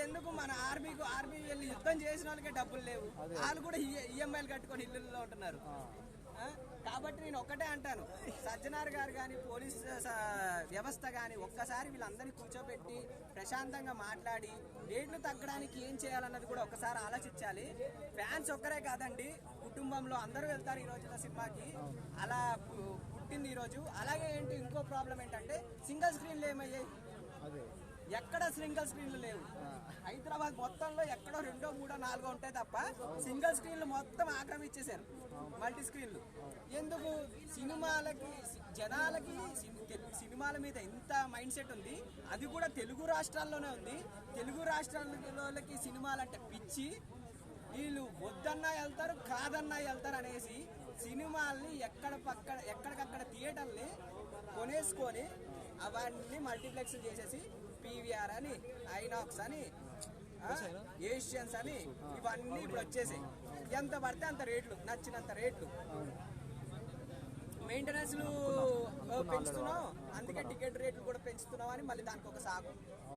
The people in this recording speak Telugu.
అంతెందుకు మన ఆర్మీ వెళ్ళి యుద్ధం చేసిన వాళ్ళకే డబ్బులు లేవు, వాళ్ళు కూడా ఈఎంఐలు కట్టుకొని ఇళ్ళల్లో ఉంటున్నారు. కాబట్టి నేను ఒక్కటే అంటాను, సజ్జనార్ గారు కానీ పోలీస్ వ్యవస్థ కానీ ఒక్కసారి వీళ్ళందరినీ కూర్చోబెట్టి ప్రశాంతంగా మాట్లాడి రేట్లు తగ్గడానికి ఏం చేయాలన్నది కూడా ఒక్కసారి ఆలోచించాలి. ఫ్యాన్స్ ఒక్కరే కాదండి, కుటుంబంలో అందరూ వెళ్తారు ఈ రోజున సినిమాకి, అలా పుట్టింది ఈరోజు. అలాగే ఏంటి ఇంకో ప్రాబ్లం ఏంటంటే సింగిల్ స్క్రీన్లు ఏమయ్యాయి, ఎక్కడ సింగిల్ స్క్రీన్లు లేవు. హైదరాబాద్ మొత్తంలో ఎక్కడో 2, 3, 4 ఉంటాయి తప్ప సింగిల్ స్క్రీన్లు మొత్తం ఆక్రమించేశారు మల్టీ స్క్రీన్లు. ఎందుకు? సినిమాలకి జనాలకి సినిమాల మీద ఎంత మైండ్ సెట్ ఉంది, అది కూడా తెలుగు రాష్ట్రాల్లోనే ఉంది. తెలుగు రాష్ట్రాలకి సినిమాలంటే పిచ్చి, వీళ్ళు వద్దన్నా వెళ్తారు కాదన్నా వెళ్తారు అనేసి సినిమాల్ని ఎక్కడికక్కడ థియేటర్ని కొనేసుకొని అవన్నీ మల్టీప్లెక్స్ చేసేసి పీవీఆర్ అని, ఐనాక్స్ అని, ఏషియన్స్ అని ఇవన్నీ ఇప్పుడు వచ్చేసాయి. ఎంత పడితే అంత రేట్లు, నచ్చినంత రేట్లు. మెయింటెనెన్స్లు పెంచుతున్నాం, అందుకే టికెట్ రేట్లు కూడా పెంచుతున్నాం అని మళ్ళీ దానికి ఒక సాగు.